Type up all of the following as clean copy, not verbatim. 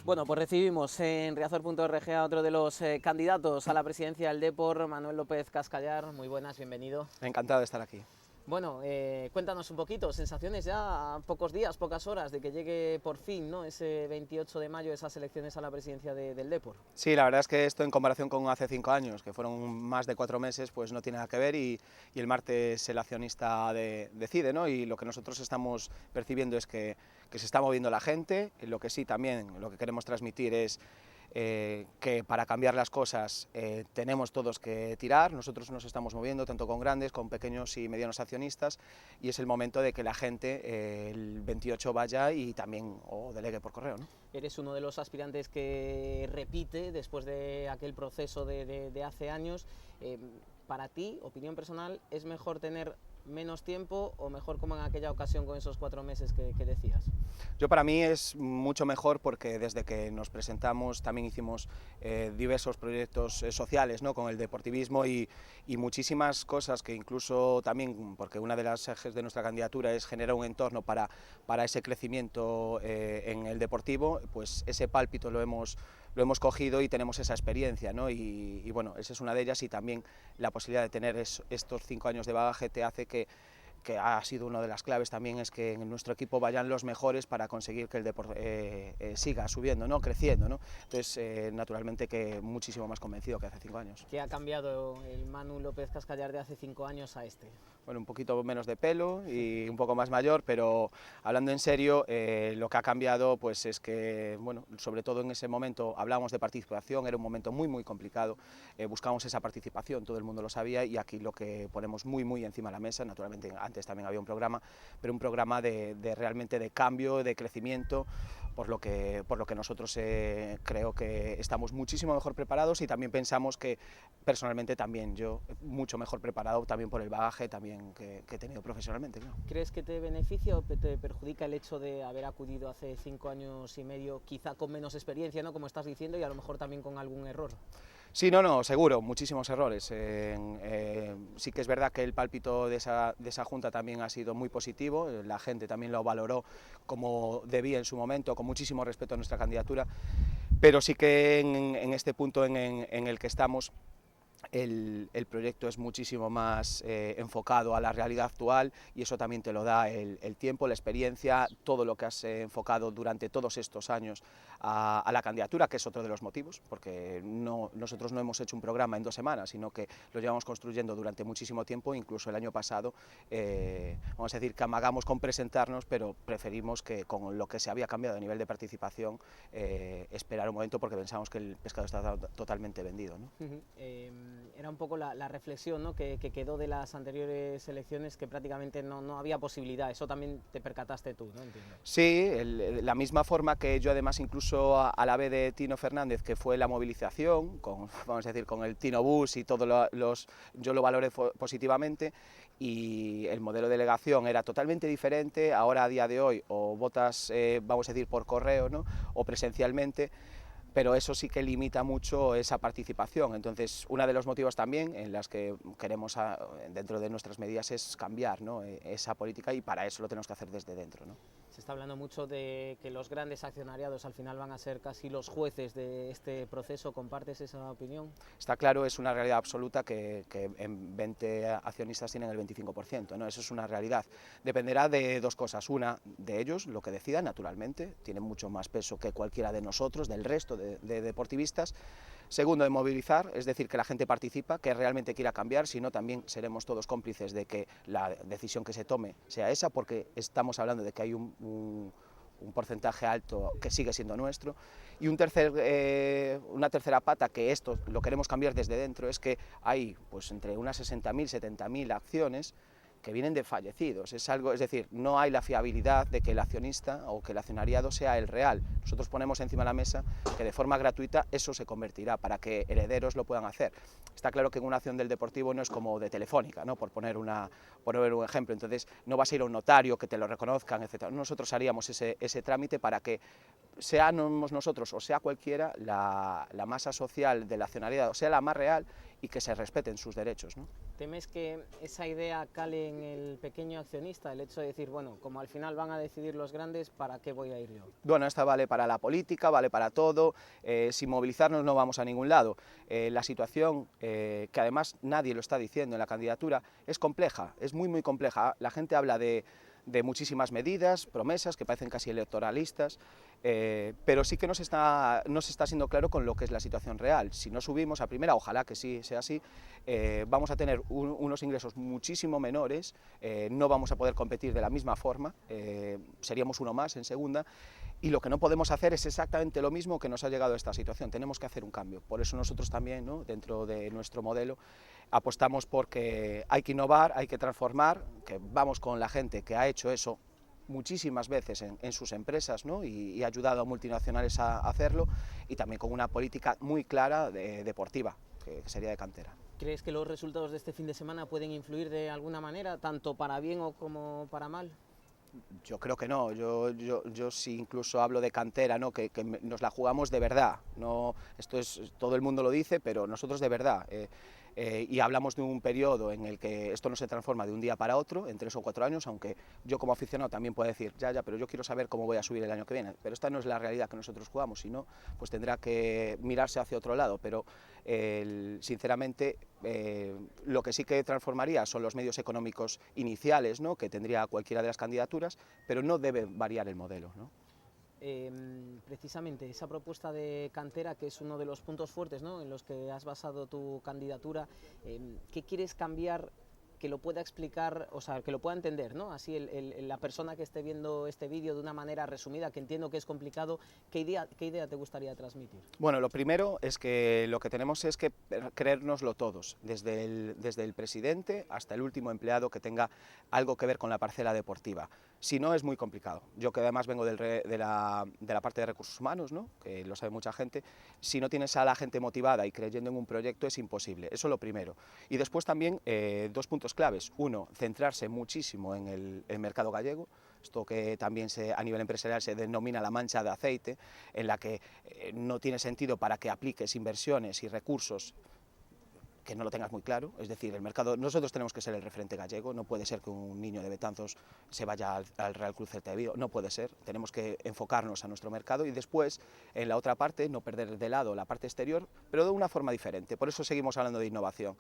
Bueno, pues recibimos en Riazor.org a otro de los candidatos a la presidencia del Depor, Manuel López Cascallar. Muy buenas, bienvenido. Encantado de estar aquí. Bueno, cuéntanos un poquito, sensaciones ya a pocos días, pocas horas de que llegue por fin, ¿no?, ese 28 de mayo esas elecciones a la presidencia del Depor. Sí, la verdad es que esto en comparación con hace 5 años, que fueron más de 4 meses, pues no tiene nada que ver y el martes el accionista decide, ¿no? Y lo que nosotros estamos percibiendo es que se está moviendo la gente, lo que sí también, lo que queremos transmitir es que para cambiar las cosas tenemos todos que tirar, nosotros nos estamos moviendo tanto con grandes, con pequeños y medianos accionistas y es el momento de que la gente el 28 vaya y también o delegue por correo, ¿no? Eres uno de los aspirantes que repite después de aquel proceso de hace años. Para ti, opinión personal, ¿es mejor tener menos tiempo o mejor como en aquella ocasión con esos 4 meses que decías? Yo para mí es mucho mejor porque desde que nos presentamos también hicimos diversos proyectos sociales, ¿no?, con el deportivismo y muchísimas cosas que incluso también, porque una de las ejes de nuestra candidatura es generar un entorno para ese crecimiento en el deportivo, pues ese pálpito lo hemos cogido y tenemos esa experiencia, ¿no? Y bueno, esa es una de ellas y también la posibilidad de tener estos 5 años de bagaje te hace que ha sido una de las claves también es que en nuestro equipo vayan los mejores para conseguir que el deporte siga subiendo, ¿no?, creciendo, ¿no? Entonces, naturalmente que muchísimo más convencido que hace 5 años. ¿Qué ha cambiado el Manu López Cascallar de hace 5 años a este? Bueno, un poquito menos de pelo y un poco más mayor, pero hablando en serio, lo que ha cambiado pues es que, bueno, sobre todo en ese momento hablábamos de participación, era un momento muy complicado, buscábamos esa participación, todo el mundo lo sabía y aquí lo que ponemos muy encima de la mesa, naturalmente antes también había un programa, pero un programa de realmente de cambio, de crecimiento, por lo que nosotros creo que estamos muchísimo mejor preparados y también pensamos que personalmente también yo mucho mejor preparado también por el bagaje también que he tenido profesionalmente, claro. ¿Crees que te beneficia o te perjudica el hecho de haber acudido hace 5 años y medio, quizá con menos experiencia, ¿no?, como estás diciendo, y a lo mejor también con algún error? Sí, no, seguro, muchísimos errores. Sí que es verdad que el pálpito de esa junta también ha sido muy positivo, la gente también lo valoró como debía en su momento, con muchísimo respeto a nuestra candidatura, pero sí que en este punto en el que estamos, el proyecto es muchísimo más enfocado a la realidad actual y eso también te lo da el tiempo, la experiencia, todo lo que has enfocado durante todos estos años a la candidatura, que es otro de los motivos, porque nosotros no hemos hecho un programa en 2 semanas, sino que lo llevamos construyendo durante muchísimo tiempo, incluso el año pasado, vamos a decir que amagamos con presentarnos, pero preferimos que con lo que se había cambiado a nivel de participación, esperar un momento porque pensamos que el pescado está totalmente vendido, ¿no? Era un poco la reflexión, ¿no?, que quedó de las anteriores elecciones, que prácticamente no había posibilidad. Eso también te percataste tú, ¿no? Entiendo. Sí, la misma forma que yo además incluso a la vez de Tino Fernández, que fue la movilización, vamos a decir, con el Tino Bus y todos yo lo valoré positivamente y el modelo de delegación era totalmente diferente. Ahora a día de hoy o votas, vamos a decir, por correo, ¿no?, o presencialmente, pero eso sí que limita mucho esa participación. Entonces, uno de los motivos también en las que queremos, dentro de nuestras medidas, es cambiar, ¿no?, esa política y para eso lo tenemos que hacer desde dentro, ¿no? Se está hablando mucho de que los grandes accionariados al final van a ser casi los jueces de este proceso. ¿Compartes esa opinión? Está claro, es una realidad absoluta que en 20 accionistas tienen el 25%, ¿no? Eso es una realidad. Dependerá de 2 cosas. Una, de ellos, lo que decidan, naturalmente, tienen mucho más peso que cualquiera de nosotros, del resto de deportivistas. Segundo, de movilizar, es decir, que la gente participa, que realmente quiera cambiar, si no también seremos todos cómplices de que la decisión que se tome sea esa, porque estamos hablando de que hay un porcentaje alto que sigue siendo nuestro. Y una tercera pata, que esto lo queremos cambiar desde dentro, es que hay pues entre unas 60.000, 70.000 acciones que vienen de fallecidos. Es decir, no hay la fiabilidad de que el accionista o que el accionariado sea el real. Nosotros ponemos encima de la mesa que de forma gratuita eso se convertirá para que herederos lo puedan hacer. Está claro que en una acción del Deportivo no es como de Telefónica, ¿no?, por poner un ejemplo. Entonces no vas a ir a un notario que te lo reconozcan, etc. Nosotros haríamos ese trámite para que seamos nosotros o sea cualquiera, la masa social de la accionariado sea la más real y que se respeten sus derechos, ¿no? ¿Temes que esa idea cale en el pequeño accionista, el hecho de decir, bueno, como al final van a decidir los grandes, ¿para qué voy a ir yo? Bueno, esta vale para la política, vale para todo, sin movilizarnos no vamos a ningún lado. La situación, que además nadie lo está diciendo en la candidatura, es compleja, es muy compleja. La gente habla de muchísimas medidas, promesas que parecen casi electoralistas, pero sí que no se está siendo claro con lo que es la situación real. Si no subimos a primera, ojalá que sí sea así, vamos a tener unos ingresos muchísimo menores, no vamos a poder competir de la misma forma, seríamos uno más en segunda, y lo que no podemos hacer es exactamente lo mismo que nos ha llegado a esta situación, tenemos que hacer un cambio. Por eso nosotros también, ¿no?, dentro de nuestro modelo, apostamos porque hay que innovar, hay que transformar, que vamos con la gente que ha hecho eso muchísimas veces en sus empresas, ¿no?, y ha ayudado a multinacionales a hacerlo, y también con una política muy clara deportiva, que sería de cantera. ¿Crees que los resultados de este fin de semana pueden influir de alguna manera, tanto para bien o como para mal? Yo creo que no, yo sí incluso hablo de cantera, ¿no?, que nos la jugamos de verdad, no, esto es, todo el mundo lo dice, pero nosotros de verdad, y hablamos de un periodo en el que esto no se transforma de un día para otro, en 3 o 4 años, aunque yo como aficionado también puedo decir, ya, pero yo quiero saber cómo voy a subir el año que viene, pero esta no es la realidad que nosotros jugamos, sino pues tendrá que mirarse hacia otro lado, pero sinceramente lo que sí que transformaría son los medios económicos iniciales, ¿no?, que tendría cualquiera de las candidaturas, pero no debe variar el modelo, ¿no? Precisamente esa propuesta de cantera, que es uno de los puntos fuertes, ¿no?, en los que has basado tu candidatura, ¿qué quieres cambiar que lo pueda explicar, o sea, que lo pueda entender, ¿no?, así la persona que esté viendo este vídeo de una manera resumida, que entiendo que es complicado? ¿Qué idea te gustaría transmitir? Bueno, lo primero es que lo que tenemos es que creérnoslo todos, desde el presidente hasta el último empleado que tenga algo que ver con la parcela deportiva. Si no, es muy complicado. Yo, que además vengo de la parte de recursos humanos, ¿no?, que lo sabe mucha gente, si no tienes a la gente motivada y creyendo en un proyecto es imposible. Eso es lo primero. Y después también 2 puntos claves. Uno, centrarse muchísimo en el mercado gallego, esto que también a nivel empresarial se denomina la mancha de aceite, en la que no tiene sentido para que apliques inversiones y recursos que no lo tengas muy claro, es decir, el mercado, nosotros tenemos que ser el referente gallego, no puede ser que un niño de Betanzos se vaya al Real Cruz Celta de Vigo, no puede ser, tenemos que enfocarnos a nuestro mercado y después, en la otra parte, no perder de lado la parte exterior, pero de una forma diferente, por eso seguimos hablando de innovación.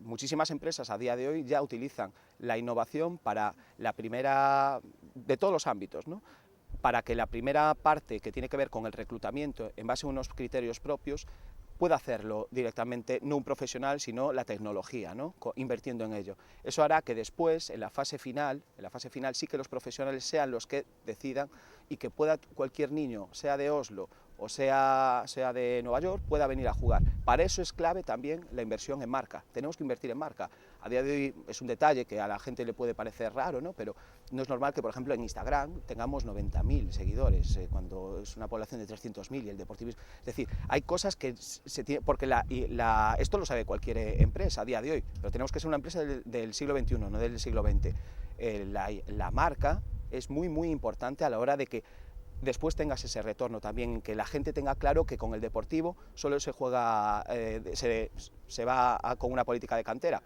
Muchísimas empresas a día de hoy ya utilizan la innovación para la primera, de todos los ámbitos, ¿no?, para que la primera parte que tiene que ver con el reclutamiento en base a unos criterios propios pueda hacerlo directamente, no un profesional, sino la tecnología, ¿no?, invirtiendo en ello. Eso hará que después, en la fase final sí que los profesionales sean los que decidan y que pueda cualquier niño, sea de Oslo o sea de Nueva York, pueda venir a jugar. Para eso es clave también la inversión en marca. Tenemos que invertir en marca. A día de hoy es un detalle que a la gente le puede parecer raro, ¿no?, pero no es normal que, por ejemplo, en Instagram tengamos 90.000 seguidores, cuando es una población de 300.000 y el deportivismo. Es decir, hay cosas que se tiene, porque esto lo sabe cualquier empresa a día de hoy, pero tenemos que ser una empresa del siglo XXI, no del siglo XX. La marca es muy importante a la hora de que después tengas ese retorno también, que la gente tenga claro que con el deportivo solo se juega, se va con una política de cantera.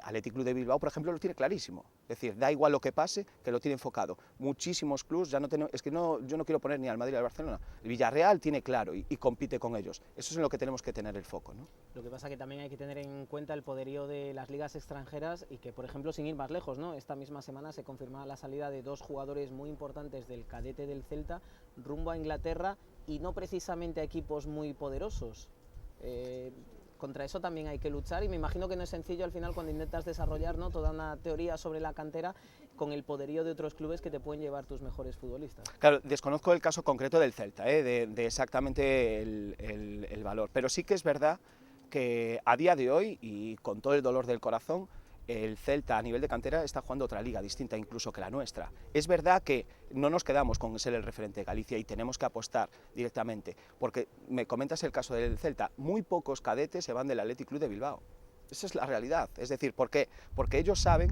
Athletic Club de Bilbao, por ejemplo, lo tiene clarísimo, es decir, da igual lo que pase, que lo tiene enfocado. Muchísimos clubs, ya no tenemos, es que no, yo no quiero poner ni al Madrid ni al Barcelona, el Villarreal tiene claro y compite con ellos, eso es en lo que tenemos que tener el foco, ¿no? Lo que pasa que también hay que tener en cuenta el poderío de las ligas extranjeras y que, por ejemplo, sin ir más lejos, ¿no?, esta misma semana se confirmaba la salida de 2 jugadores muy importantes del cadete del Celta rumbo a Inglaterra, y no precisamente a equipos muy poderosos. Contra eso también hay que luchar, y me imagino que no es sencillo al final cuando intentas desarrollar, ¿no?, toda una teoría sobre la cantera con el poderío de otros clubes que te pueden llevar tus mejores futbolistas. Claro, desconozco el caso concreto del Celta, de exactamente el valor, pero sí que es verdad que a día de hoy, y con todo el dolor del corazón, el Celta a nivel de cantera está jugando otra liga distinta incluso que la nuestra. Es verdad que no nos quedamos con ser el referente de Galicia y tenemos que apostar directamente, porque me comentas el caso del Celta, muy pocos cadetes se van del Athletic Club de Bilbao. Esa es la realidad, es decir, ¿por qué? Porque ellos saben,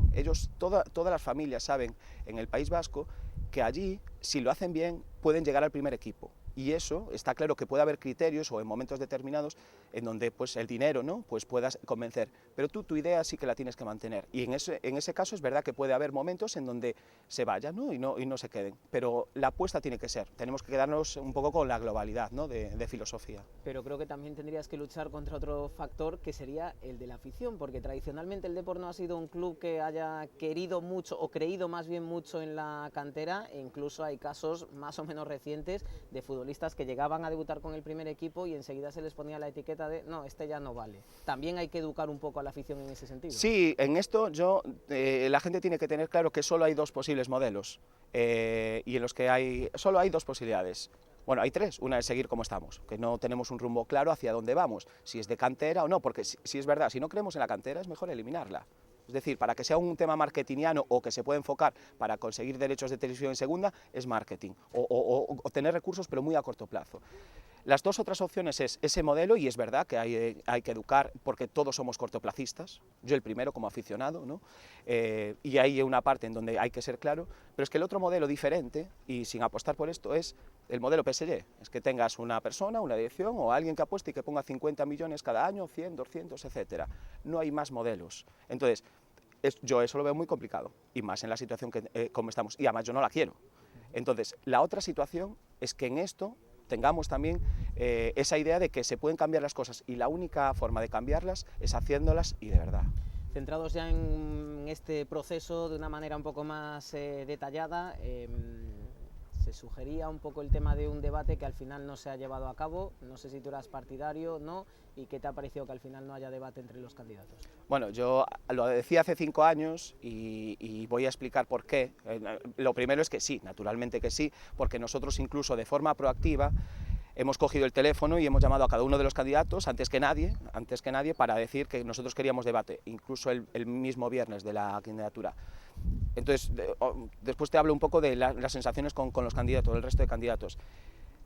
todas las familias saben en el País Vasco que allí si lo hacen bien, pueden llegar al primer equipo. Y eso, está claro que puede haber criterios o en momentos determinados en donde pues, el dinero, ¿no? Pues puedas convencer, pero tú tu idea sí que la tienes que mantener. Y en ese caso es verdad que puede haber momentos en donde se vayan, ¿no? Y no se queden. Pero la apuesta tiene que ser, tenemos que quedarnos un poco con la globalidad, ¿no? de filosofía. Pero creo que también tendrías que luchar contra otro factor que sería el de la afición, porque tradicionalmente el Depor no ha sido un club que haya querido mucho o creído más bien mucho en la cantera, e incluso hay casos más o menos recientes de futbolistas que llegaban a debutar con el primer equipo y enseguida se les ponía la etiqueta de no, este ya no vale. También hay que educar un poco a la afición en ese sentido. Sí, en esto la gente tiene que tener claro que solo hay dos posibles modelos y en los que solo hay dos posibilidades. Bueno, hay tres. Una es seguir como estamos, que no tenemos un rumbo claro hacia dónde vamos, si es de cantera o no, porque si es verdad, si no creemos en la cantera es mejor eliminarla. Es decir, para que sea un tema marketingiano o que se pueda enfocar para conseguir derechos de televisión en segunda, es marketing, o tener recursos pero muy a corto plazo. Las dos otras opciones es ese modelo, y es verdad que hay que educar porque todos somos cortoplacistas, yo el primero como aficionado, ¿no? Y hay una parte en donde hay que ser claro, pero es que el otro modelo diferente, y sin apostar por esto, es el modelo PSG, es que tengas una persona, una dirección o alguien que apueste y que ponga 50 millones cada año, 100, 200, etcétera. No hay más modelos. Entonces, yo eso lo veo muy complicado, y más en la situación como estamos, y además yo no la quiero. Entonces, la otra situación es que en esto tengamos también esa idea de que se pueden cambiar las cosas y la única forma de cambiarlas es haciéndolas y de verdad. Centrados ya en este proceso de una manera un poco más detallada, se sugería un poco el tema de un debate que al final no se ha llevado a cabo. No sé si tú eras partidario, ¿no? ¿Y qué te ha parecido que al final no haya debate entre los candidatos? Bueno, yo lo decía hace 5 años y voy a explicar por qué. Lo primero es que sí, naturalmente que sí, porque nosotros incluso de forma proactiva hemos cogido el teléfono y hemos llamado a cada uno de los candidatos antes que nadie para decir que nosotros queríamos debate, incluso el mismo viernes de la candidatura. Entonces, después te hablo un poco de las sensaciones con los candidatos, el resto de candidatos.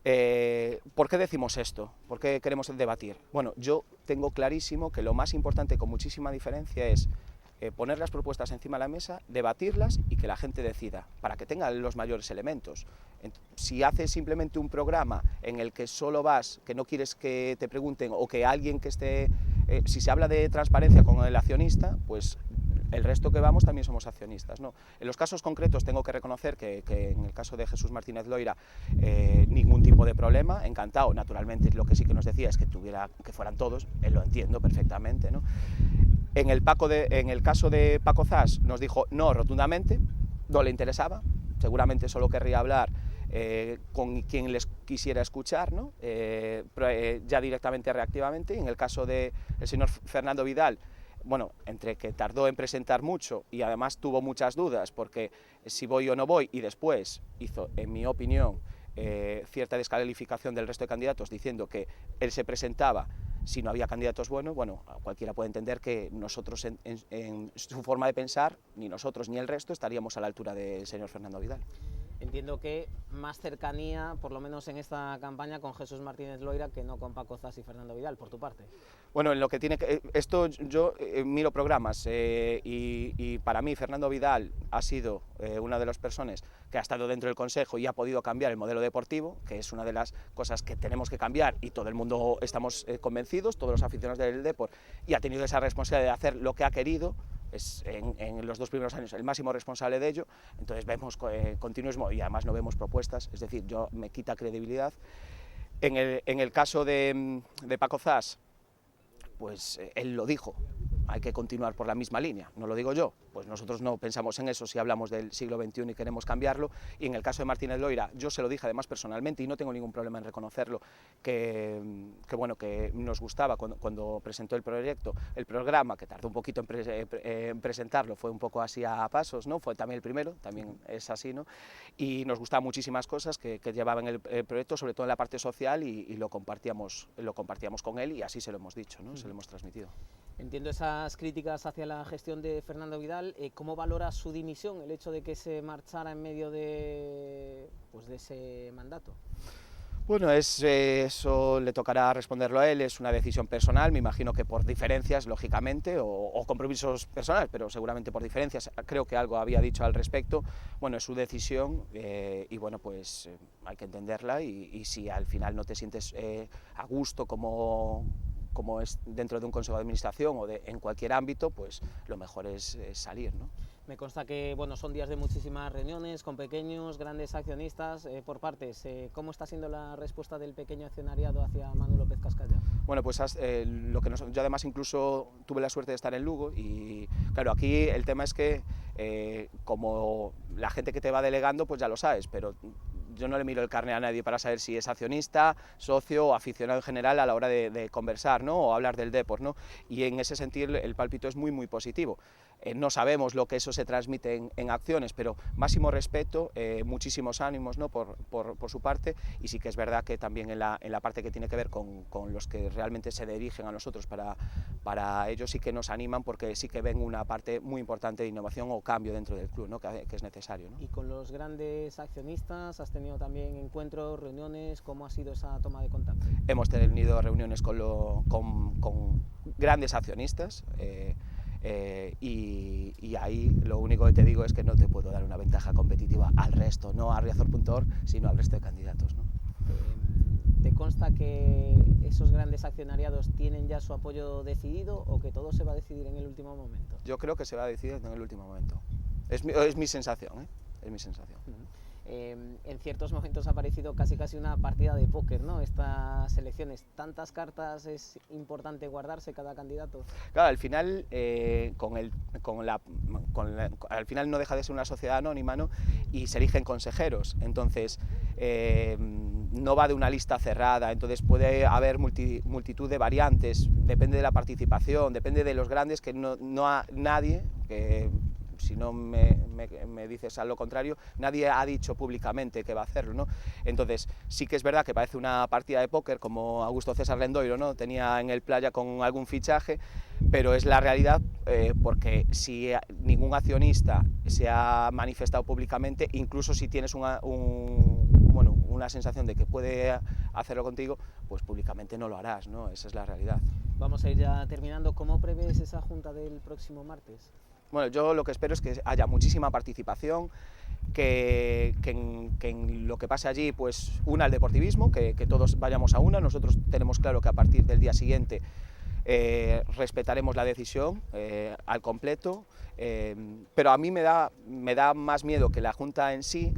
¿Por qué decimos esto? ¿Por qué queremos debatir? Bueno, yo tengo clarísimo que lo más importante, con muchísima diferencia, es poner las propuestas encima de la mesa, debatirlas y que la gente decida, para que tenga los mayores elementos. Si haces simplemente un programa en el que solo vas, que no quieres que te pregunten, o que alguien que esté... si se habla de transparencia con el accionista, pues el resto que vamos también somos accionistas, ¿no? En los casos concretos tengo que reconocer que en el caso de Jesús Martínez Loira ningún tipo de problema, encantado. Naturalmente lo que sí que nos decía es que fueran todos, él lo entiendo perfectamente, ¿no? En el caso de Paco Zas nos dijo no rotundamente, no le interesaba, seguramente solo querría hablar con quien les quisiera escuchar, ¿no? Ya directamente reactivamente. En el caso del señor Fernando Vidal, bueno, entre que tardó en presentar mucho y además tuvo muchas dudas porque si voy o no voy, y después hizo, en mi opinión, cierta descalificación del resto de candidatos diciendo que él se presentaba si no había candidatos buenos. Bueno, cualquiera puede entender que nosotros en su forma de pensar, ni nosotros ni el resto estaríamos a la altura del señor Fernando Vidal. Entiendo que más cercanía, por lo menos en esta campaña, con Jesús Martínez Loira que no con Paco Zas y Fernando Vidal, por tu parte. Bueno, en lo que tiene que... Esto yo miro programas y para mí Fernando Vidal ha sido una de las personas que ha estado dentro del Consejo y ha podido cambiar el modelo deportivo, que es una de las cosas que tenemos que cambiar y todo el mundo estamos convencidos, todos los aficionados del Depor, y ha tenido esa responsabilidad de hacer lo que ha querido. Es en los 2 primeros años el máximo responsable de ello. Entonces vemos continuismo y además no vemos propuestas, es decir, me quita credibilidad. En el caso de Paco Zas, pues él lo dijo, hay que continuar por la misma línea, no lo digo yo, pues nosotros no pensamos en eso si hablamos del siglo XXI y queremos cambiarlo. Y en el caso de Martínez Loira, yo se lo dije además personalmente y no tengo ningún problema en reconocerlo, que nos gustaba cuando presentó el proyecto, el programa, que tardó un poquito en presentarlo, fue un poco así a pasos, ¿no? Fue también el primero, también es así, ¿no? Y nos gustaban muchísimas cosas que llevaban el proyecto, sobre todo en la parte social, y lo compartíamos con él, y así se lo hemos dicho, ¿no? Se lo hemos transmitido. Entiendo esas críticas hacia la gestión de Fernando Vidal. ¿Cómo valora su dimisión, el hecho de que se marchara en medio de ese mandato? Bueno, eso le tocará responderlo a él, es una decisión personal, me imagino que por diferencias, lógicamente, o compromisos personales, pero seguramente por diferencias, creo que algo había dicho al respecto. Bueno, es su decisión y bueno, pues hay que entenderla y si al final no te sientes a gusto como es dentro de un consejo de administración o en cualquier ámbito, pues lo mejor es salir, ¿no? Me consta que bueno, son días de muchísimas reuniones con pequeños, grandes accionistas por partes. ¿Cómo está siendo la respuesta del pequeño accionariado hacia Manuel López Cascallar? Bueno, pues yo además incluso tuve la suerte de estar en Lugo y claro, aquí el tema es que como la gente que te va delegando pues ya lo sabes, pero yo no le miro el carné a nadie para saber si es accionista, socio o aficionado en general a la hora de conversar, ¿no? O hablar del deporte, ¿no? Y en ese sentido el pálpito es muy positivo. No sabemos lo que eso se transmite en acciones, pero máximo respeto, muchísimos ánimos, ¿no? por su parte, y sí que es verdad que también en la parte que tiene que ver con los que realmente se dirigen a nosotros para ellos sí que nos animan porque sí que ven una parte muy importante de innovación o cambio dentro del club, ¿no? que es necesario, ¿no? Y con los grandes accionistas, ¿has tenido también encuentros, reuniones? ¿Cómo ha sido esa toma de contacto? Hemos tenido reuniones con grandes accionistas, y ahí lo único que te digo es que no te puedo dar una ventaja competitiva al resto, no a Riazor.org, sino al resto de candidatos, ¿no? ¿Te consta que esos grandes accionariados tienen ya su apoyo decidido o que todo se va a decidir en el último momento? Yo creo que se va a decidir en el último momento. Es mi sensación, ¿eh? Es mi sensación. En ciertos momentos ha parecido casi una partida de póker, ¿no? Estas elecciones, tantas cartas, es importante guardarse cada candidato. Claro, al final, al final no deja de ser una sociedad anónima, ¿no? Y se eligen consejeros, entonces no va de una lista cerrada, entonces puede haber multitud de variantes, depende de la participación, depende de los grandes, que no a nadie, que si no me dices a lo contrario, nadie ha dicho públicamente que va a hacerlo, ¿no? Entonces sí que es verdad que parece una partida de póker como Augusto César Lendoiro, ¿no? Tenía en el playa con algún fichaje, pero es la realidad porque si ningún accionista se ha manifestado públicamente, incluso si tienes una sensación de que puede hacerlo contigo, pues públicamente no lo harás, ¿no? Esa es la realidad. Vamos a ir ya terminando. ¿Cómo prevés esa junta del próximo martes? Bueno, yo lo que espero es que haya muchísima participación, que en lo que pase allí, pues el deportivismo, que todos vayamos a una. Nosotros tenemos claro que a partir del día siguiente respetaremos la decisión al completo, pero a mí me da más miedo que la Junta en sí,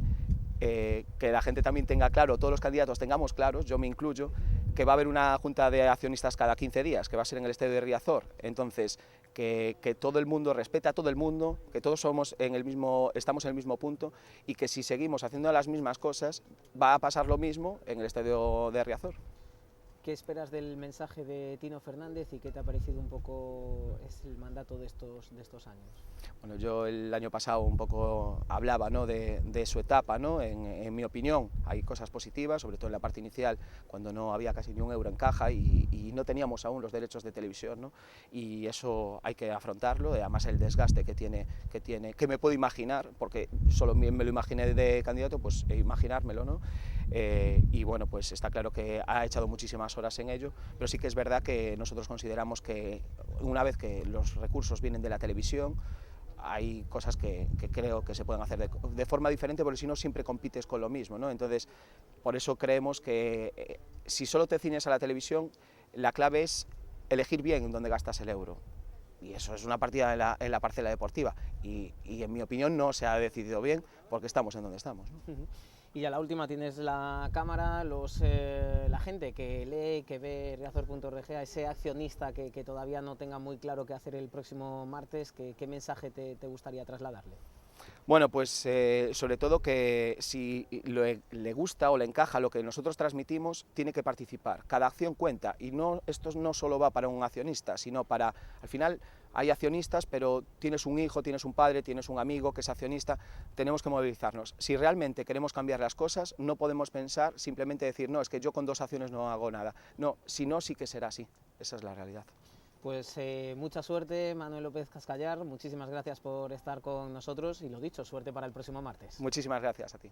que la gente también tenga claro, todos los candidatos tengamos claros, yo me incluyo, que va a haber una junta de accionistas cada 15 días, que va a ser en el estadio de Riazor. Entonces, que todo el mundo respete a todo el mundo, que todos estamos en el mismo punto y que si seguimos haciendo las mismas cosas va a pasar lo mismo en el estadio de Riazor. ¿Qué esperas del mensaje de Tino Fernández y qué te ha parecido un poco el mandato de estos años? Bueno, yo el año pasado un poco hablaba, ¿no? de su etapa, ¿no? En mi opinión hay cosas positivas, sobre todo en la parte inicial, cuando no había casi ni un euro en caja y no teníamos aún los derechos de televisión, ¿no? Y eso hay que afrontarlo, además el desgaste que me puedo imaginar, porque solo me lo imaginé de candidato, pues imaginármelo, ¿no? Y bueno, pues está claro que ha echado muchísimas horas en ello, pero sí que es verdad que nosotros consideramos que una vez que los recursos vienen de la televisión, hay cosas que creo que se pueden hacer de forma diferente, porque si no siempre compites con lo mismo, ¿no? Entonces, por eso creemos que si solo te ciñes a la televisión, la clave es elegir bien en dónde gastas el euro. Y eso es una partida en la parcela deportiva. Y en mi opinión no se ha decidido bien porque estamos en donde estamos, ¿no? Y ya la última, tienes la cámara, la gente que lee, que ve Riazor.org, a ese accionista que todavía no tenga muy claro qué hacer el próximo martes, ¿qué mensaje te gustaría trasladarle? Bueno, pues sobre todo que si le gusta o le encaja lo que nosotros transmitimos, tiene que participar. Cada acción cuenta y esto no solo va para un accionista, sino para, al final hay accionistas, pero tienes un hijo, tienes un padre, tienes un amigo que es accionista, tenemos que movilizarnos. Si realmente queremos cambiar las cosas, no podemos pensar simplemente decir, no, es que yo con 2 acciones no hago nada. No, si no, sí que será así. Esa es la realidad. Pues mucha suerte, Manuel López Cascallar, muchísimas gracias por estar con nosotros y lo dicho, suerte para el próximo martes. Muchísimas gracias a ti.